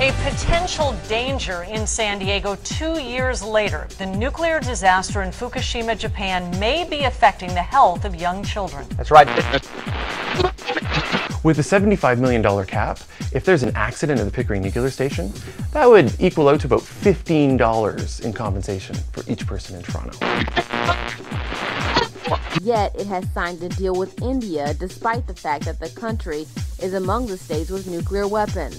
A potential danger in San Diego 2 years later. The nuclear disaster in Fukishima, Japan may be affecting the health of young children. That's right. With a $75 million cap, if there's an accident at the Pickering nuclear station, that would equal out to about $15 in compensation for each person in Toronto. Yet it has signed a deal with India despite the fact that the country is among the states with nuclear weapons.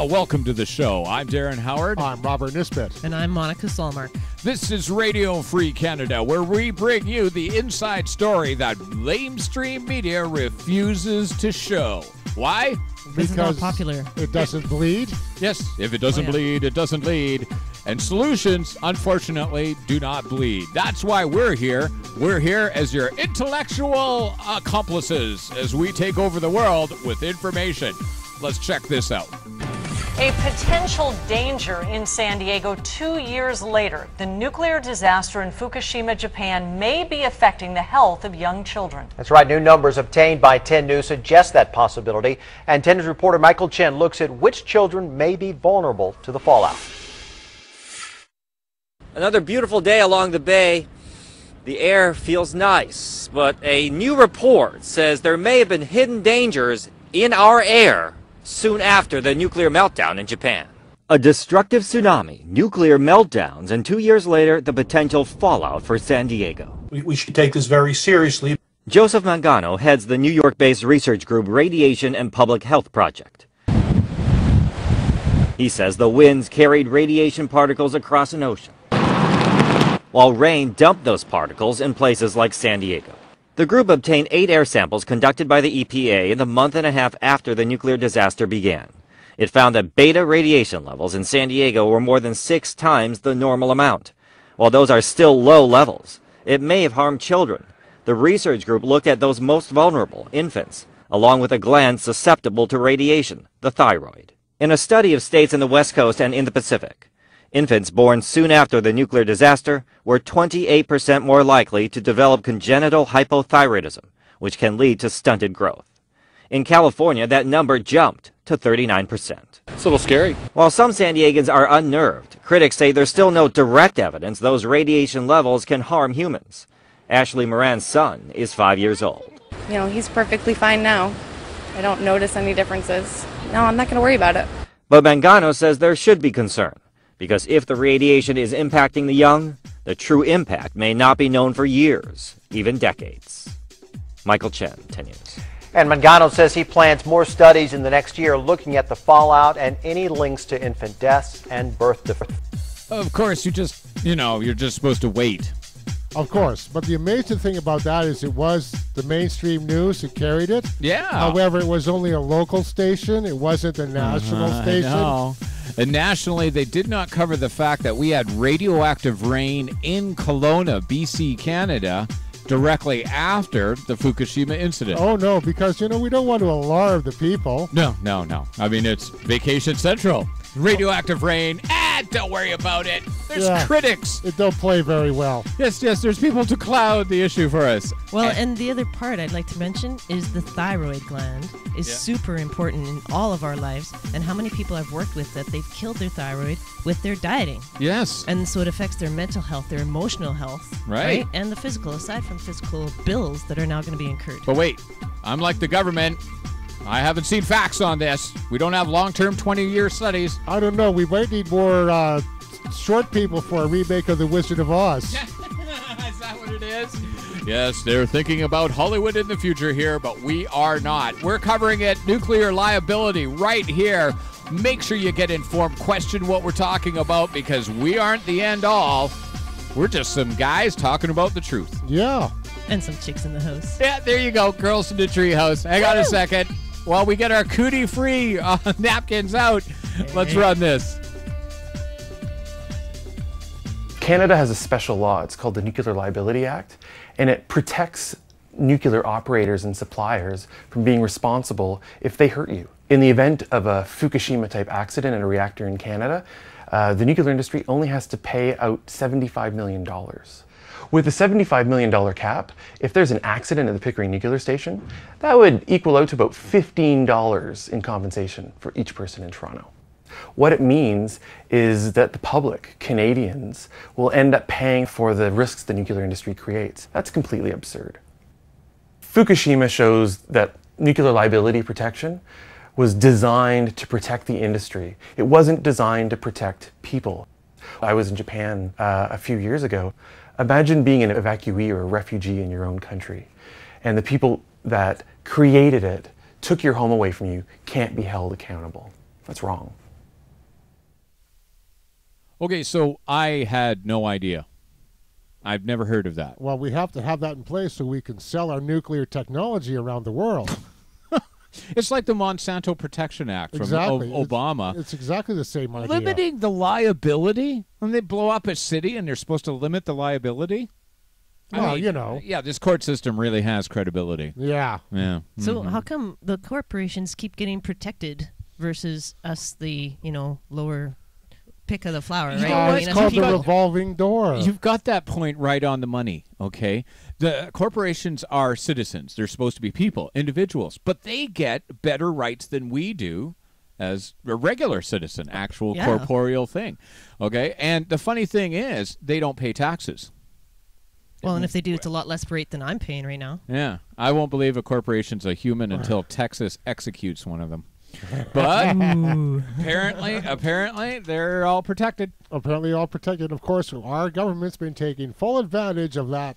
Welcome to the show. I'm Darren Howard. I'm Robert Nisbet. And I'm Monica Solmark. This is Radio Free Canada, where we bring you the inside story that lamestream media refuses to show. Why? Because it's not popular. It doesn't bleed? Yes, if it doesn't bleed, it doesn't lead. And solutions, unfortunately, do not bleed. That's why we're here. We're here as your intellectual accomplices as we take over the world with information. Let's check this out. A potential danger in San Diego 2 years later. The nuclear disaster in Fukushima, Japan may be affecting the health of young children. That's right. New numbers obtained by 10 News suggest that possibility. And 10 News reporter Michael Chen looks at which children may be vulnerable to the fallout. Another beautiful day along the bay. The air feels nice, but a new report says there may have been hidden dangers in our air soon after the nuclear meltdown in Japan. A destructive tsunami, nuclear meltdowns, and 2 years later, the potential fallout for San Diego. We should take this very seriously. Joseph Mangano heads the New York-based research group Radiation and Public Health Project. He says the winds carried radiation particles across an ocean, while rain dumped those particles in places like San Diego. The group obtained 8 air samples conducted by the EPA in the month and a half after the nuclear disaster began. It found that beta radiation levels in San Diego were more than 6 times the normal amount. While those are still low levels, it may have harmed children. The research group looked at those most vulnerable, infants, along with a gland susceptible to radiation, the thyroid. In a study of states in the West Coast and in the Pacific, infants born soon after the nuclear disaster were 28% more likely to develop congenital hypothyroidism, which can lead to stunted growth. In California, that number jumped to 39%. It's a little scary. While some San Diegans are unnerved, critics say there's still no direct evidence those radiation levels can harm humans. Ashley Moran's son is 5 years old. You know, he's perfectly fine now. I don't notice any differences. No, I'm not going to worry about it. But Mangano says there should be concern, because if the radiation is impacting the young, the true impact may not be known for years, even decades. Michael Chen, 10 News. And Mangano says he plans more studies in the next year looking at the fallout and any links to infant deaths and birth defects. Of course, you're just supposed to wait. Of course. But the amazing thing about that is it was the mainstream news that carried it. Yeah. However, it was only a local station. It wasn't a national station. I know. And nationally, they did not cover the fact that we had radioactive rain in Kelowna, BC, Canada, directly after the Fukushima incident. Oh, no, because, we don't want to alarm the people. No. I mean, it's Vacation Central. Radioactive rain. Don't worry about it. There's critics. It don't play very well. Yes, there's people to cloud the issue for us. Well, and the other part I'd like to mention is the thyroid gland is super important in all of our lives, and how many people I've worked with that they've killed their thyroid with their dieting. Yes. And so it affects their mental health, their emotional health, right? And the physical, aside from physical bills that are now going to be incurred. But wait, I'm like the government. I haven't seen facts on this. We don't have long-term 20-year studies. I don't know. We might need more short people for a remake of The Wizard of Oz. Is that what it is? Yes, they're thinking about Hollywood in the future here, but we are not. We're covering it, nuclear liability, right here. Make sure you get informed. Question what we're talking about, because we aren't the end-all. We're just some guys talking about the truth. Yeah. And some chicks in the house. Yeah, there you go. Girls in the treehouse. Hang on a second. While we get our cootie-free napkins out, let's run this. Canada has a special law. It's called the Nuclear Liability Act, and it protects nuclear operators and suppliers from being responsible if they hurt you. In the event of a Fukushima-type accident at a reactor in Canada, the nuclear industry only has to pay out $75 million. With a $75 million cap, if there's an accident at the Pickering Nuclear Station, that would equal out to about $15 in compensation for each person in Toronto. What it means is that the public, Canadians, will end up paying for the risks the nuclear industry creates. That's completely absurd. Fukushima shows that nuclear liability protection was designed to protect the industry. It wasn't designed to protect people. I was in Japan a few years ago. Imagine being an evacuee or a refugee in your own country, and the people that created it, took your home away from you, can't be held accountable. That's wrong. Okay, so I had no idea. I've never heard of that. Well, we have to have that in place so we can sell our nuclear technology around the world. It's like the Monsanto Protection Act from Obama. It's exactly the same idea. Limiting the liability? When they blow up a city and they're supposed to limit the liability? Well, you know. Yeah, this court system really has credibility. Yeah. Yeah. So how come the corporations keep getting protected versus us, the, lower pick of the flower, right? You know what? It's called the revolving door. You've got that point right on the money, okay? The corporations are citizens. They're supposed to be people, individuals, but they get better rights than we do as a regular citizen, actual corporeal thing, okay? And the funny thing is, they don't pay taxes. Well, and if they do, it's a lot less rate than I'm paying right now. Yeah. I won't believe a corporation's a human until Texas executes one of them. But apparently they're all protected. Apparently all protected. Of course, our government's been taking full advantage of that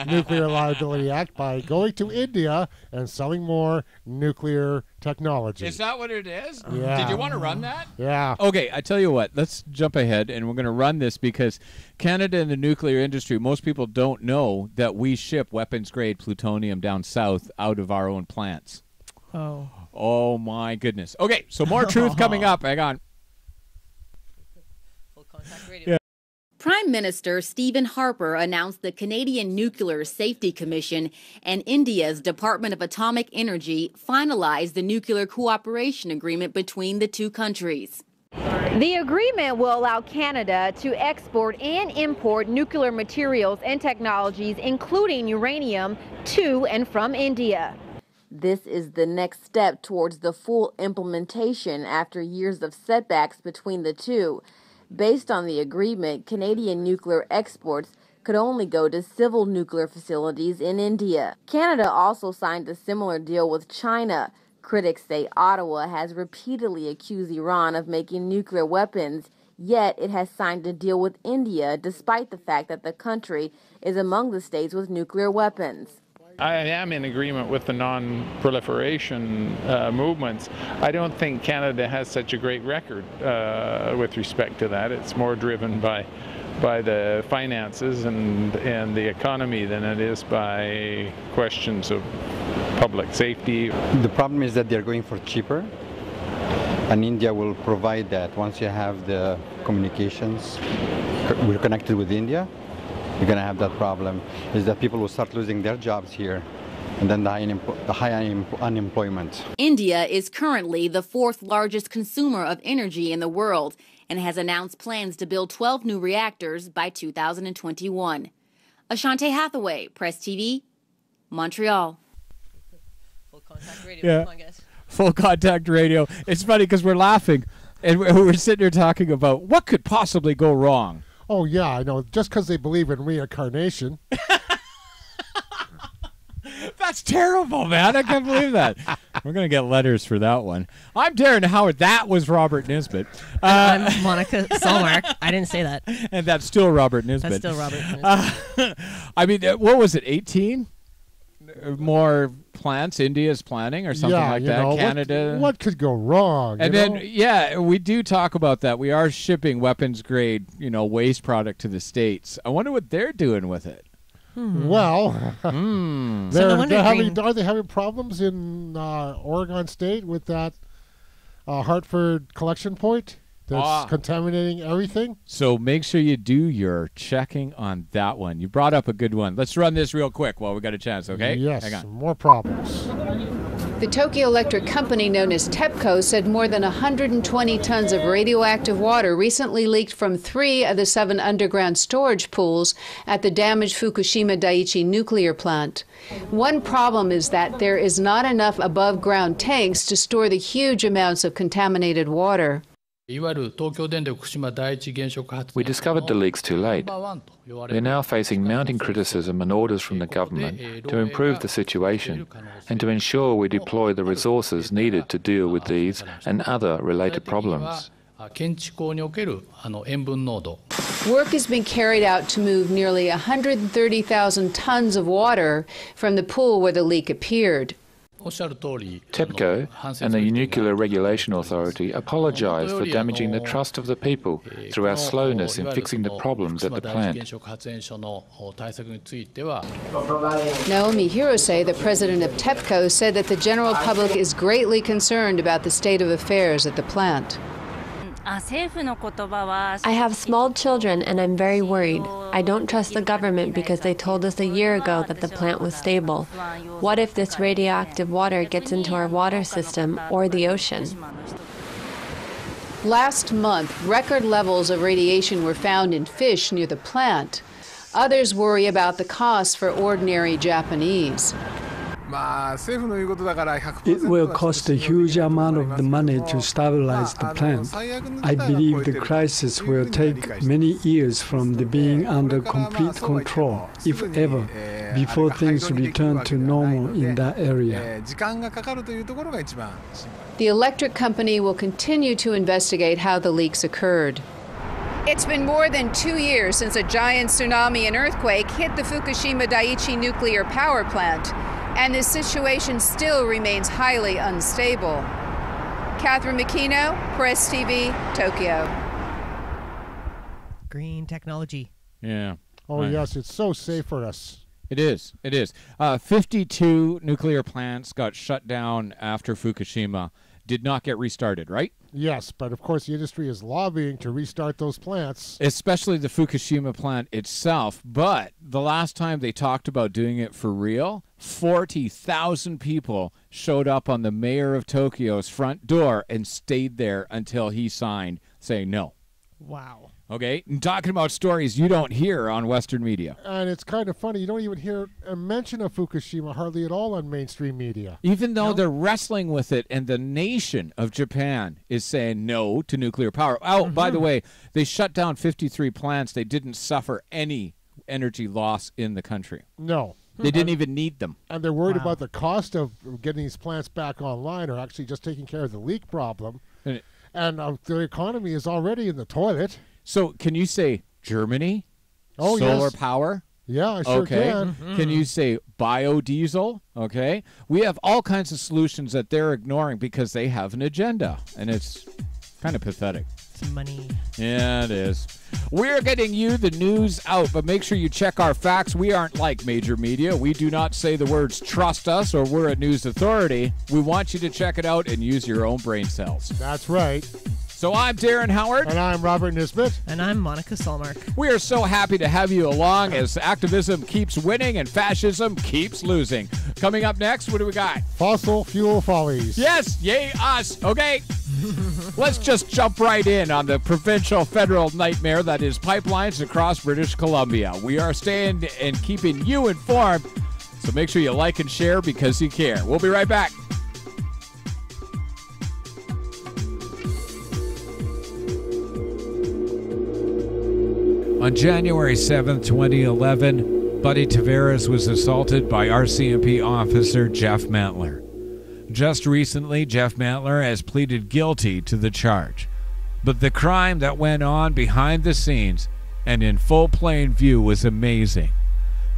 Nuclear Liability Act by going to India and selling more nuclear technology. Is that what it is? Yeah. Did you want to run that? Yeah. Okay, I tell you what, let's jump ahead and we're going to run this because Canada and the nuclear industry, most people don't know that we ship weapons-grade plutonium down south out of our own plants. Oh. Oh, my goodness. Okay, so more truth coming up. Hang on. Full contact radio. Yeah. Prime Minister Stephen Harper announced the Canadian Nuclear Safety Commission and India's Department of Atomic Energy finalized the nuclear cooperation agreement between the two countries. The agreement will allow Canada to export and import nuclear materials and technologies, including uranium, to and from India. This is the next step towards the full implementation after years of setbacks between the two. Based on the agreement, Canadian nuclear exports could only go to civil nuclear facilities in India. Canada also signed a similar deal with China. Critics say Ottawa has repeatedly accused Iran of making nuclear weapons, yet it has signed a deal with India despite the fact that the country is among the states with nuclear weapons. I am in agreement with the non-proliferation movements. I don't think Canada has such a great record with respect to that. It's more driven by the finances and the economy than it is by questions of public safety. The problem is that they're going for cheaper, and India will provide that. Once you have the communications, we're connected with India, you're going to have that problem, is that people will start losing their jobs here, and then the high unemployment. India is currently the fourth largest consumer of energy in the world and has announced plans to build 12 new reactors by 2021. Ashante Hathaway, Press TV, Montreal. Full contact radio. Yeah. Come on, guys. Full contact radio. It's funny because we're laughing and we're sitting here talking about what could possibly go wrong. Oh, yeah, I know. Just because they believe in reincarnation. That's terrible, man. I can't believe that. We're going to get letters for that one. I'm Darren Howard. That was Robert Nisbet. I'm Monica Solmark. I didn't say that. And that's still Robert Nisbet. That's still Robert Nisbet. I mean, what was it, 18? More plants India's planning or something like that. Canada. What could go wrong? And then, we do talk about that. We are shipping weapons grade, waste product to the States. I wonder what they're doing with it. Well, So no wonder are they having problems in Oregon State with that Hartford collection point that's contaminating everything? So make sure you do your checking on that one. You brought up a good one. Let's run this real quick while we got a chance, okay? Yes, Hang on. more problems. The Tokyo Electric company known as TEPCO said more than 120 tons of radioactive water recently leaked from 3 of the 7 underground storage pools at the damaged Fukushima Daiichi nuclear plant. One problem is that there is not enough above-ground tanks to store the huge amounts of contaminated water. We discovered the leaks too late. We're now facing mounting criticism and orders from the government to improve the situation and to ensure we deploy the resources needed to deal with these and other related problems. Work has been carried out to move nearly 130,000 tons of water from the pool where the leak appeared. TEPCO and the Nuclear Regulation Authority apologise for damaging the trust of the people through our slowness in fixing the problems at the plant. Naomi Hirose, the president of TEPCO, said that the general public is greatly concerned about the state of affairs at the plant. I have small children and I'm very worried. I don't trust the government because they told us a year ago that the plant was stable. What if this radioactive water gets into our water system or the ocean? Last month, record levels of radiation were found in fish near the plant. Others worry about the cost for ordinary Japanese. It will cost a huge amount of the money to stabilize the plant. I believe the crisis will take many years from being under complete control, if ever, before things return to normal in that area. The electric company will continue to investigate how the leaks occurred. It's been more than 2 years since a giant tsunami and earthquake hit the Fukushima Daiichi nuclear power plant, and the situation still remains highly unstable. Catherine Makino, Press TV, Tokyo. Green technology. Yeah. Oh, yes, it's so safe for us. It is. It is. 52 nuclear plants got shut down after Fukushima. Did not get restarted, right? Yes, but of course the industry is lobbying to restart those plants. Especially the Fukushima plant itself. But the last time they talked about doing it for real, 40,000 people showed up on the mayor of Tokyo's front door and stayed there until he signed saying no. Wow. Okay, and talking about stories you don't hear on Western media. And it's kind of funny, you don't even hear a mention of Fukushima hardly at all on mainstream media. Even though they're wrestling with it, and the nation of Japan is saying no to nuclear power. Oh, by the way, they shut down 53 plants. They didn't suffer any energy loss in the country. No. They didn't even need them. And they're worried about the cost of getting these plants back online, or actually just taking care of the leak problem. And the economy is already in the toilet. So can you say Germany? Oh, solar power? Yeah, I sure can. Can you say biodiesel? Okay. We have all kinds of solutions that they're ignoring because they have an agenda. And it's kind of pathetic. It's money. Yeah, it is. We're getting you the news out, but make sure you check our facts. We aren't like major media. We do not say the words trust us or we're a news authority. We want you to check it out and use your own brain cells. That's right. So I'm Darren Howard. And I'm Robert Nisbet. And I'm Monica Solmark. We are so happy to have you along as activism keeps winning and fascism keeps losing. Coming up next, what do we got? Fossil fuel follies. Yes, yay us. Okay. Let's just jump right in on the provincial federal nightmare that is pipelines across British Columbia. We are staying and keeping you informed, so make sure you like and share because you care. We'll be right back. On January 7th, 2011, Buddy Tavares was assaulted by RCMP officer Jeff Mantler. Just recently, Jeff Mantler has pleaded guilty to the charge. But the crime that went on behind the scenes and in full plain view was amazing.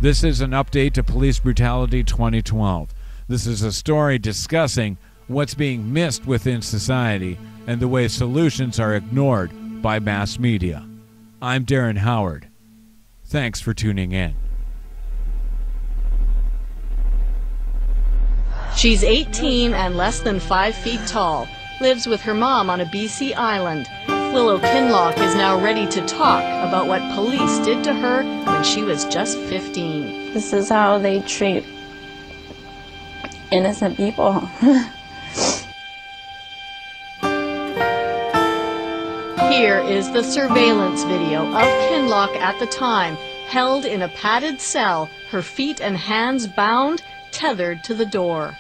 This is an update to Police Brutality 2012. This is a story discussing what's being missed within society and the way solutions are ignored by mass media. I'm Darren Howard. Thanks for tuning in. She's 18 and less than 5 feet tall, lives with her mom on a BC island. Willow Kinlock is now ready to talk about what police did to her when she was just 15. This is how they treat innocent people. Here is the surveillance video of Kinloch at the time, held in a padded cell, her feet and hands bound, tethered to the door.